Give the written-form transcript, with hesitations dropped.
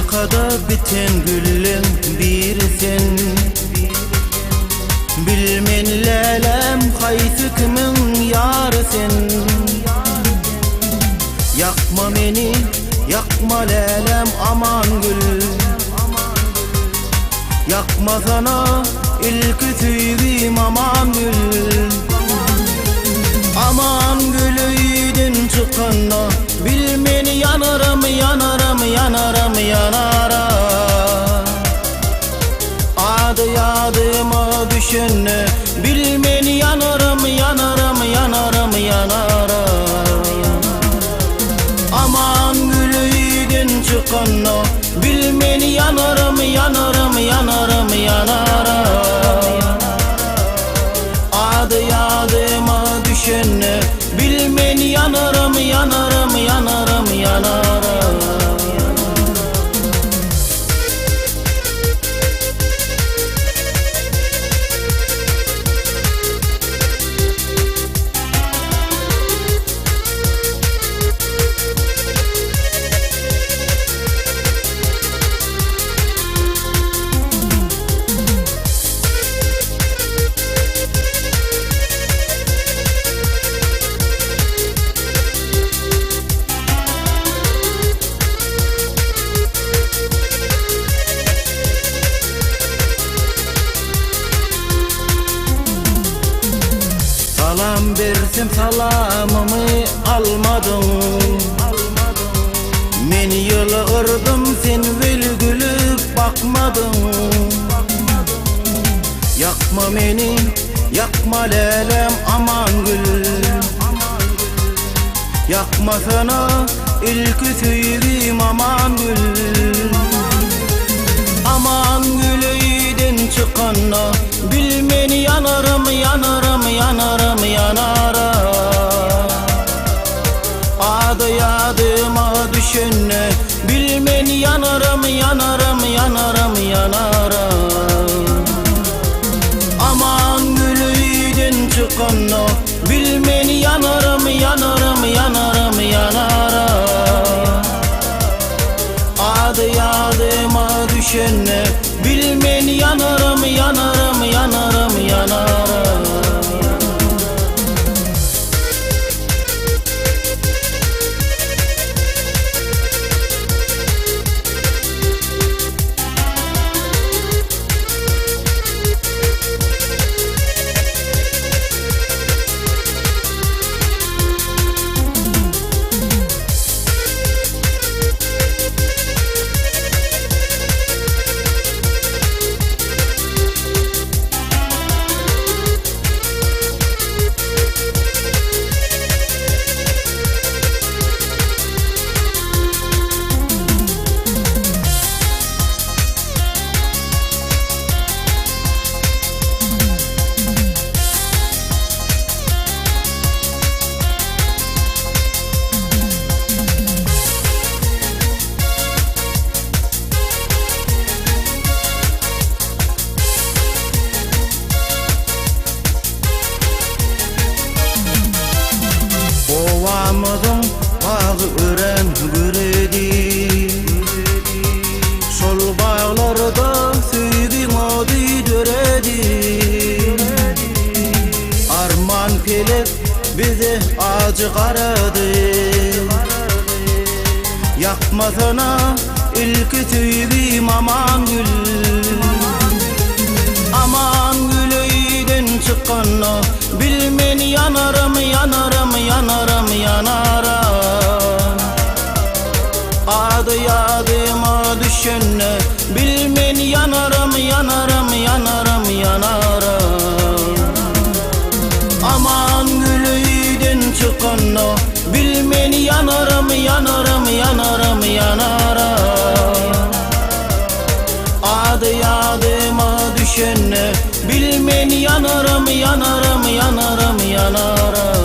Arkada biten gülüm bir sen. Bilmen lelem haysi kimin yarı sen. Yakma beni, yakma lelem aman gül. Yakma sana ilk tüyüm aman gül. Aman gülüydün çıkanla, bilmeni yanarım, yanarım, yanarım, yanara. Adı yadıma düşünne, bilmeni yanarım, yanarım, yanarım, yanara. Aman gülüydün çıkanla, bilmeni yanarım, yanarım, yanarım, yanara. Adı yadıma düşünne, bilmeni yanarım, yanarım, yanarım, yanara. Salam versem salamımı almadın. Men yılgırdım sen vel gülüp bakmadın. Yakma beni, yakma lelem aman gül. Yakma sana ilk tüyüm aman gül. Aman gülüydün çıkanla, bilmeni yanarım, yanarım, yanarım, yanara. Adı yadıma düşünne, bilmeni yanarım, yanarım, yanarım, yanara. Aman gülüydün çıkanla, bilmeni yanarım, yanarım, yanarım, yanara. Adı yadıma düşünne, bilmeni yanarım, yanarım, yanarım, yanara. Ovamızın bağı ören güredi. Sol bağlarda süygün adı döredi. Arman pelek bize acı karadı. Yakma sana ilk tüyüm aman gül. Aman gülüydün çıkanla, bilmeni yanarım, yanarım, yanarım, yanara. Adı yadıma düşünne, bilmeni yanarım, yanarım, yanarım, yanara. Aman gülüydün çıkanla, bilmeni yanarım, yanarım, yanarım, yanara. Adı yadıma düşünne, bilmeni yanarım, yanarım, yanarım, yanara.